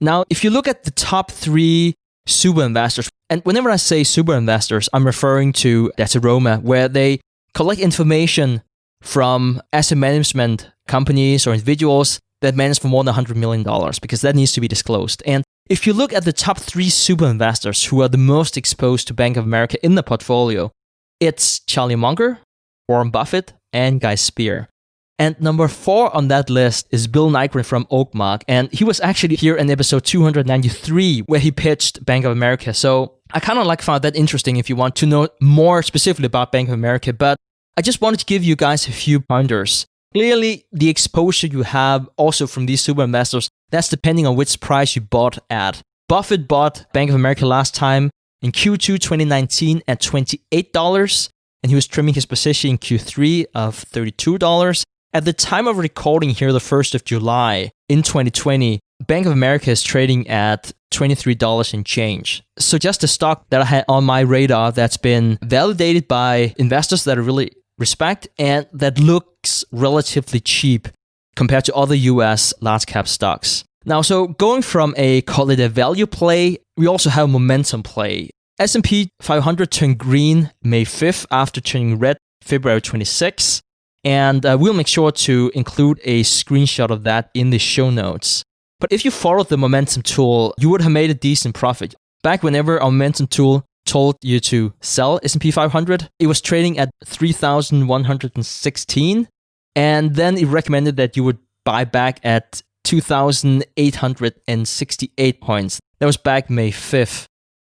Now, if you look at the top 3 super investors, and whenever I say super investors, I'm referring to that's Aroma, where they collect information from asset management companies or individuals that manage for more than $100 million, because that needs to be disclosed. And if you look at the top 3 super investors who are the most exposed to Bank of America in the portfolio, it's Charlie Munger, Warren Buffett, and Guy Spear. And number 4 on that list is Bill Nygren from Oakmark. And he was actually here in episode 293 where he pitched Bank of America. So I kind of found that interesting if you want to know more specifically about Bank of America. But I just wanted to give you guys a few pointers. Clearly, the exposure you have also from these super investors, that's depending on which price you bought at. Buffett bought Bank of America last time in Q2 2019 at $28, and he was trimming his position in Q3 of $32. At the time of recording here, the 1st of July in 2020, Bank of America is trading at $23 and change. So just a stock that I had on my radar that's been validated by investors that I really respect and that looks relatively cheap compared to other US large cap stocks. Now, so going from call it a value play, we also have a momentum play. S&P 500 turned green May 5th after turning red February 26th. And we'll make sure to include a screenshot of that in the show notes. But if you followed the momentum tool, you would have made a decent profit. Back whenever our momentum tool told you to sell S&P 500, it was trading at 3,116. And then it recommended that you would buy back at 2,868 points. That was back May 5th.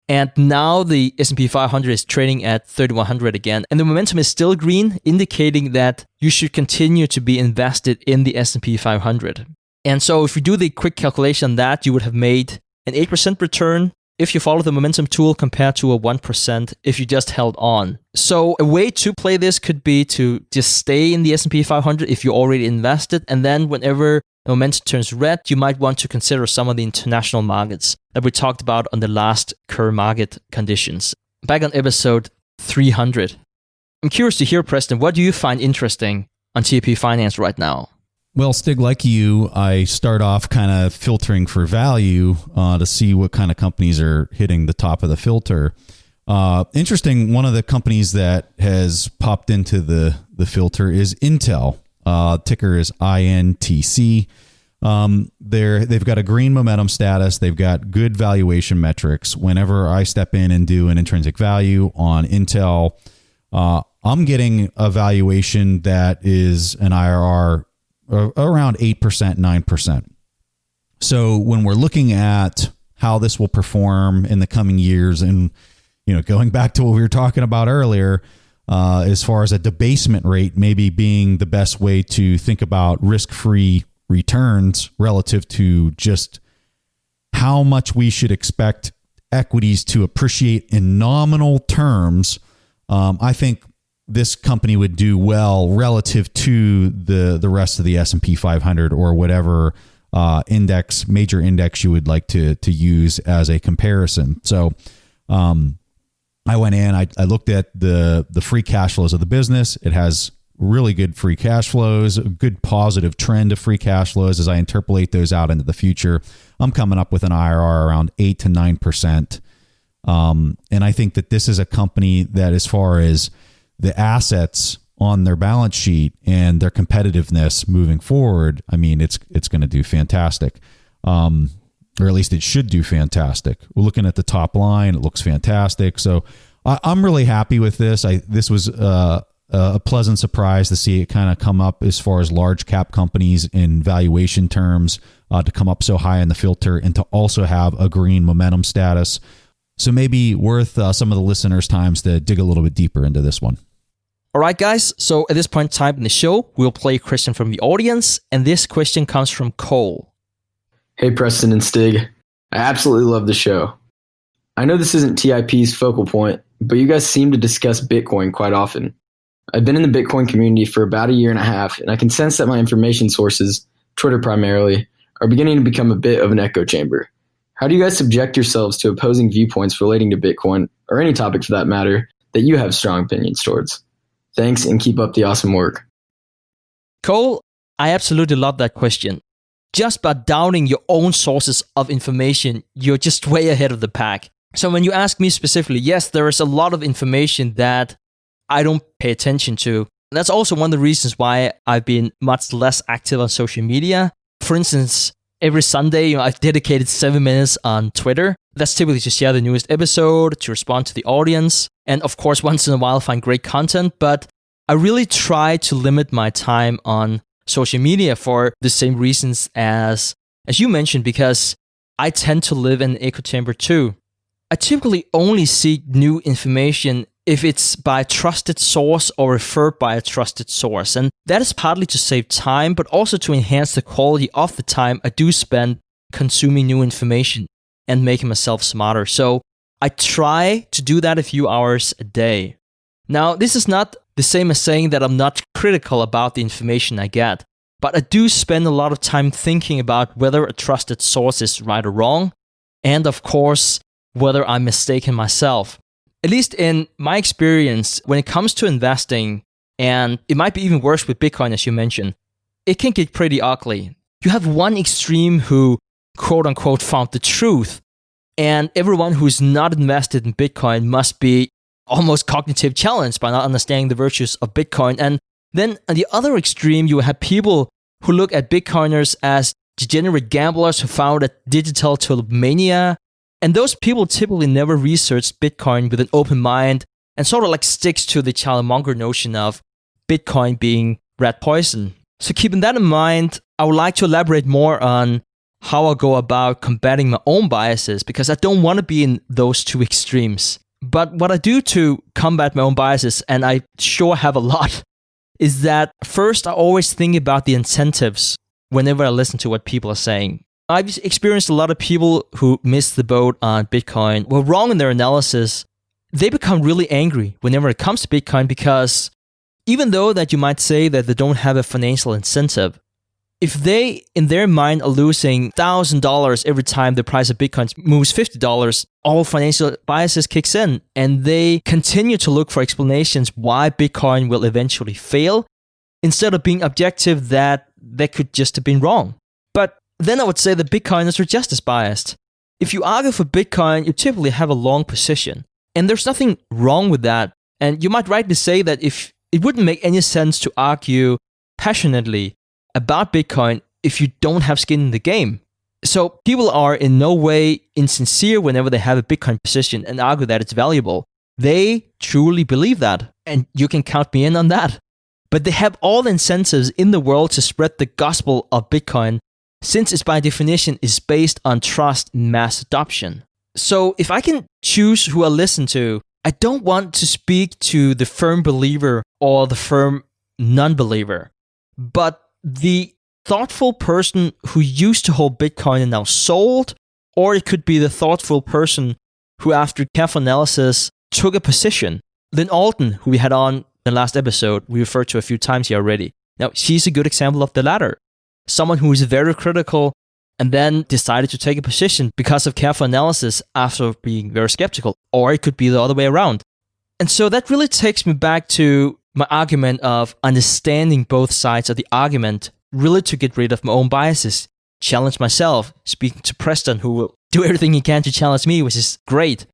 And now the S&P 500 is trading at 3,100 again. And the momentum is still green, indicating that you should continue to be invested in the S&P 500. And so if you do the quick calculation on that, you would have made an 8% return if you follow the momentum tool compared to a 1% if you just held on. So a way to play this could be to just stay in the S&P 500 if you already invested. And then whenever the momentum turns red, you might want to consider some of the international markets that we talked about on the last current market conditions. Back on episode 300. I'm curious to hear, Preston, what do you find interesting on TIP Finance right now? Well, Stig, like you, I start off kind of filtering for value to see what kind of companies are hitting the top of the filter. Interesting, one of the companies that has popped into the filter is Intel. Ticker is INTC. They've got a green momentum status. They've got good valuation metrics. Whenever I step in and do an intrinsic value on Intel, I'm getting a valuation that is an IRR around 8%, 9%. So when we're looking at how this will perform in the coming years and going back to what we were talking about earlier, as far as a debasement rate maybe being the best way to think about risk-free returns relative to just how much we should expect equities to appreciate in nominal terms, I think this company would do well relative to the rest of the S&P 500 or whatever major index you would like to use as a comparison. So I went in, I looked at the free cash flows of the business. It has really good free cash flows, a good positive trend of free cash flows. As I interpolate those out into the future, I'm coming up with an IRR around 8 to 9%. And I think that this is a company that, as far as the assets on their balance sheet and their competitiveness moving forward, I mean, it's going to do fantastic. Or at least it should do fantastic. We're looking at the top line. It looks fantastic. So I'm really happy with this. This was a pleasant surprise to see it kind of come up as far as large cap companies in valuation terms, to come up so high in the filter and to also have a green momentum status. So maybe worth some of the listeners' times to dig a little bit deeper into this one. All right, guys. So at this point in time in the show, we'll play a question from the audience. And this question comes from Cole. Hey, Preston and Stig. I absolutely love the show. I know this isn't TIP's focal point, but you guys seem to discuss Bitcoin quite often. I've been in the Bitcoin community for about a year and a half, and I can sense that my information sources, Twitter primarily, are beginning to become a bit of an echo chamber. How do you guys subject yourselves to opposing viewpoints relating to Bitcoin, or any topic for that matter, that you have strong opinions towards? Thanks, and keep up the awesome work. Cole, I absolutely love that question. Just by doubting your own sources of information, you're just way ahead of the pack. So when you ask me specifically, yes, there is a lot of information that I don't pay attention to. That's also one of the reasons why I've been much less active on social media. For instance, every Sunday, I've dedicated 7 minutes on Twitter. That's typically to share the newest episode, to respond to the audience, and of course, once in a while, find great content. But I really try to limit my time on social media for the same reasons as you mentioned, because I tend to live in an echo chamber too. I typically only seek new information if it's by a trusted source or referred by a trusted source. And that is partly to save time, but also to enhance the quality of the time I do spend consuming new information and making myself smarter. So I try to do that a few hours a day. Now, this is not the same as saying that I'm not critical about the information I get, but I do spend a lot of time thinking about whether a trusted source is right or wrong, and of course, whether I'm mistaken myself. At least in my experience, when it comes to investing, and it might be even worse with Bitcoin, as you mentioned, it can get pretty ugly. You have one extreme who, quote unquote, found the truth, and everyone who's not invested in Bitcoin must be almost cognitive challenged by not understanding the virtues of Bitcoin. And then on the other extreme, you have people who look at Bitcoiners as degenerate gamblers who found a digital tulipmania. And those people typically never researched Bitcoin with an open mind and sort of like sticks to the childmonger notion of Bitcoin being rat poison. So keeping that in mind, I would like to elaborate more on how I go about combating my own biases, because I don't want to be in those two extremes. But what I do to combat my own biases, and I sure have a lot, is that first I always think about the incentives whenever I listen to what people are saying. I've experienced a lot of people who missed the boat on Bitcoin, were wrong in their analysis. They become really angry whenever it comes to Bitcoin, because even though that you might say that they don't have a financial incentive, if they, in their mind, are losing $1,000 every time the price of Bitcoin moves $50, all financial biases kicks in, and they continue to look for explanations why Bitcoin will eventually fail, instead of being objective that they could just have been wrong. But then I would say that Bitcoiners are just as biased. If you argue for Bitcoin, you typically have a long position, and there's nothing wrong with that. And you might rightly say that if it wouldn't make any sense to argue passionately about Bitcoin if you don't have skin in the game. So people are in no way insincere whenever they have a Bitcoin position and argue that it's valuable. They truly believe that, and you can count me in on that. But they have all the incentives in the world to spread the gospel of Bitcoin, since it by definition is based on trust and mass adoption. So if I can choose who I listen to, I don't want to speak to the firm believer or the firm non-believer, but the thoughtful person who used to hold Bitcoin and now sold, or it could be the thoughtful person who, after careful analysis, took a position. Lynn Alden, who we had on the last episode, we referred to a few times here already. Now, she's a good example of the latter. Someone who is very critical and then decided to take a position because of careful analysis after being very skeptical, or it could be the other way around. And so that really takes me back to my argument of understanding both sides of the argument, really to get rid of my own biases, challenge myself, speaking to Preston, who will do everything he can to challenge me, which is great.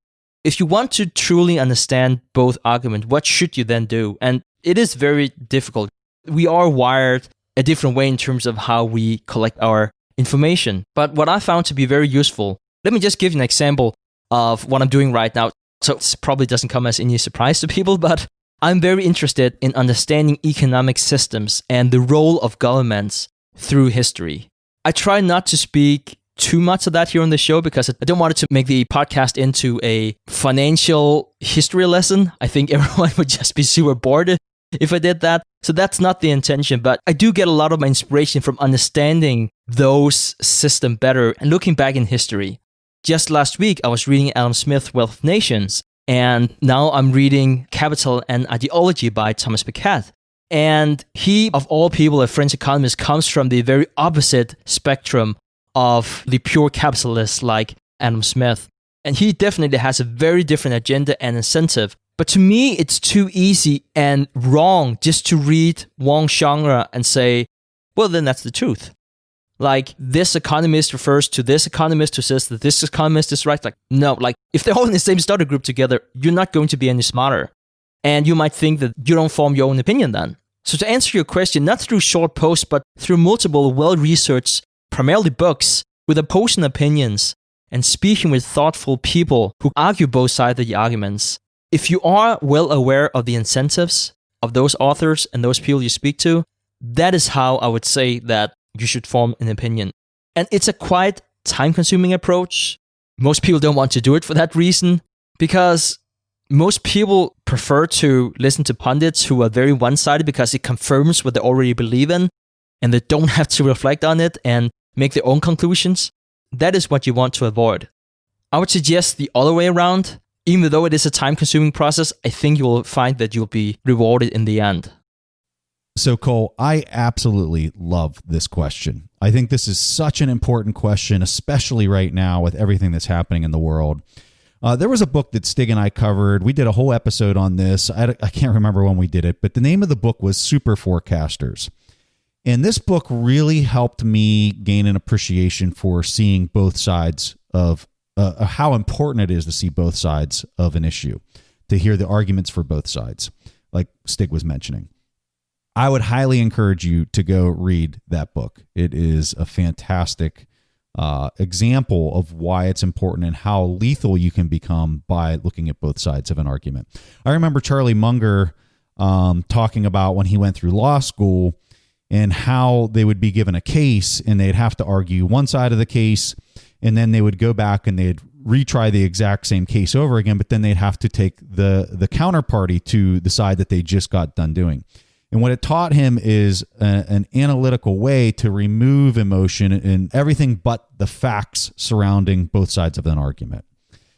If you want to truly understand both arguments, what should you then do? And it is very difficult. We are wired a different way in terms of how we collect our information. But what I found to be very useful, let me just give you an example of what I'm doing right now. So it probably doesn't come as any surprise to people, but I'm very interested in understanding economic systems and the role of governments through history. I try not to speak too much of that here on the show because I don't want it to make the podcast into a financial history lesson. I think everyone would just be super bored if I did that. So that's not the intention, but I do get a lot of my inspiration from understanding those systems better and looking back in history. Just last week, I was reading Adam Smith's Wealth of Nations, and now I'm reading Capital and Ideology by Thomas Piketty. And he, of all people, a French economist, comes from the very opposite spectrum of the pure capitalists like Adam Smith. And he definitely has a very different agenda and incentive. But to me, it's too easy and wrong just to read one genre and say, well, then that's the truth. Like, this economist refers to this economist who says that this economist is right. Like, no, like, if they're all in the same study group together, you're not going to be any smarter. And you might think that you don't form your own opinion then. So to answer your question, not through short posts, but through multiple well-researched, primarily books, with opposing opinions, and speaking with thoughtful people who argue both sides of the arguments, if you are well aware of the incentives of those authors and those people you speak to, that is how I would say that you should form an opinion. And it's a quite time-consuming approach. Most people don't want to do it for that reason, because most people prefer to listen to pundits who are very one-sided because it confirms what they already believe in, and they don't have to reflect on it and make their own conclusions. That is what you want to avoid. I would suggest the other way around. Even though it is a time-consuming process, I think you will find that you'll be rewarded in the end. So, Cole, I absolutely love this question. I think this is such an important question, especially right now with everything that's happening in the world. There was a book that Stig and I covered. We did a whole episode on this. I can't remember when we did it, but the name of the book was Super Forecasters. And this book really helped me gain an appreciation for seeing both sides of how important it is to see both sides of an issue, to hear the arguments for both sides, like Stig was mentioning. I would highly encourage you to go read that book. It is a fantastic example of why it's important and how lethal you can become by looking at both sides of an argument. I remember Charlie Munger talking about when he went through law school and how they would be given a case and they'd have to argue one side of the case, and then they would go back and they'd retry the exact same case over again, but then they'd have to take the counterparty to the side that they just got done doing. And what it taught him is an analytical way to remove emotion and everything but the facts surrounding both sides of an argument.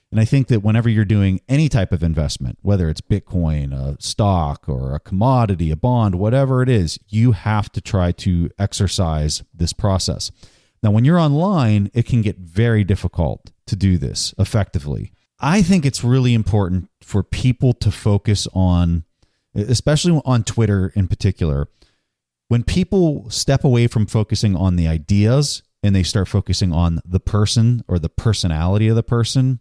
And I think that whenever you're doing any type of investment, whether it's Bitcoin, a stock, or a commodity, a bond, whatever it is, you have to try to exercise this process. Now, when you're online, it can get very difficult to do this effectively. I think it's really important for people to focus on, especially on Twitter in particular, when people step away from focusing on the ideas and they start focusing on the person or the personality of the person,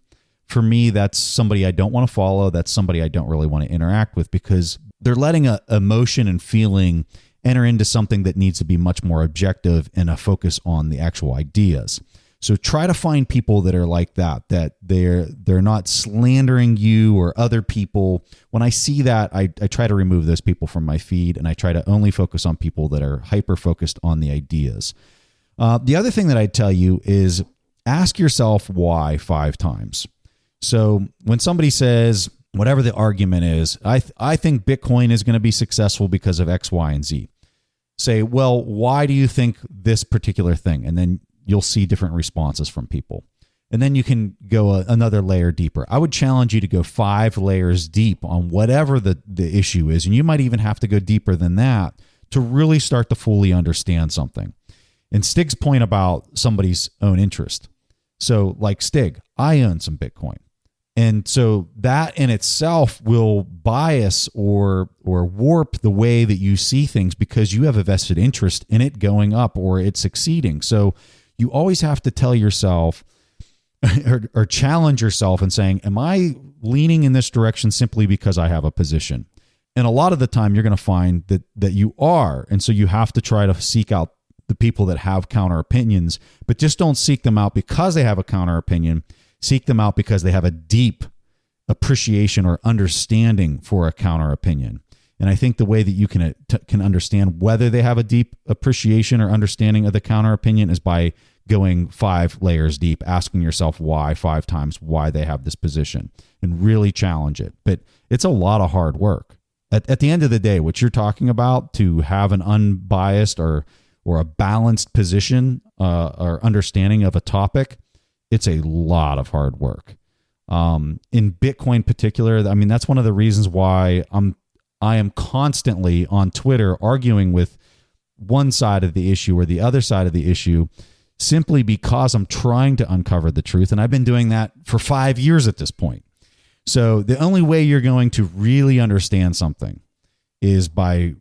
for me, that's somebody I don't want to follow. That's somebody I don't really want to interact with, because they're letting a emotion and feeling enter into something that needs to be much more objective and a focus on the actual ideas. So try to find people that are like that they're not slandering you or other people. When I see that, I try to remove those people from my feed, and I try to only focus on people that are hyper-focused on the ideas. The other thing that I'd tell you is ask yourself why 5 times. So when somebody says, whatever the argument is, I think Bitcoin is going to be successful because of X, Y, and Z. Say, well, why do you think this particular thing? And then you'll see different responses from people. And then you can go another layer deeper. I would challenge you to go 5 layers deep on whatever the issue is. And you might even have to go deeper than that to really start to fully understand something. And Stig's point about somebody's own interest. So like Stig, I own some Bitcoin. And so that in itself will bias or warp the way that you see things because you have a vested interest in it going up or it succeeding. So you always have to tell yourself or challenge yourself and saying, am I leaning in this direction simply because I have a position? And a lot of the time you're going to find that you are. And so you have to try to seek out the people that have counter opinions, but just don't seek them out because they have a counter opinion. Seek them out because they have a deep appreciation or understanding for a counter opinion. And I think the way that you can understand whether they have a deep appreciation or understanding of the counter opinion is by going 5 layers deep, asking yourself why 5 times, why they have this position, and really challenge it. But it's a lot of hard work. At the end of the day, what you're talking about, to have an unbiased or a balanced position or understanding of a topic, it's a lot of hard work. In Bitcoin particular, I mean, that's one of the reasons why I am constantly on Twitter arguing with one side of the issue or the other side of the issue, simply because I'm trying to uncover the truth. And I've been doing that for 5 years at this point. So the only way you're going to really understand something is by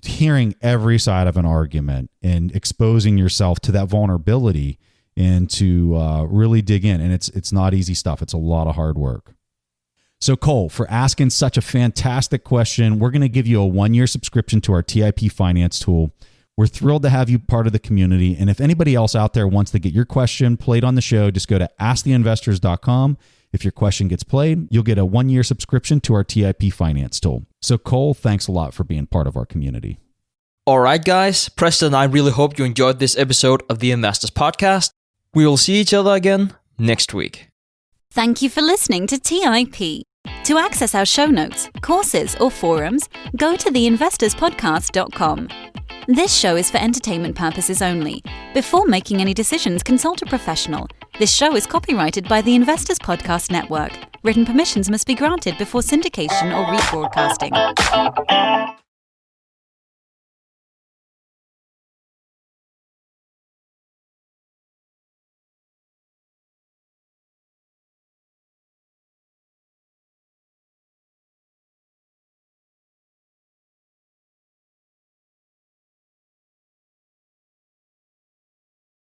hearing every side of an argument and exposing yourself to that vulnerability and to really dig in. And it's not easy stuff. It's a lot of hard work. So Cole, for asking such a fantastic question, we're going to give you a 1-year subscription to our TIP finance tool. We're thrilled to have you part of the community. And if anybody else out there wants to get your question played on the show, just go to asktheinvestors.com. If your question gets played, you'll get a 1-year subscription to our TIP finance tool. So Cole, thanks a lot for being part of our community. All right, guys. Preston and I really hope you enjoyed this episode of the Investors Podcast. We will see each other again next week. Thank you for listening to TIP. To access our show notes, courses, or forums, go to theinvestorspodcast.com. This show is for entertainment purposes only. Before making any decisions, consult a professional. This show is copyrighted by the Investors Podcast Network. Written permissions must be granted before syndication or rebroadcasting.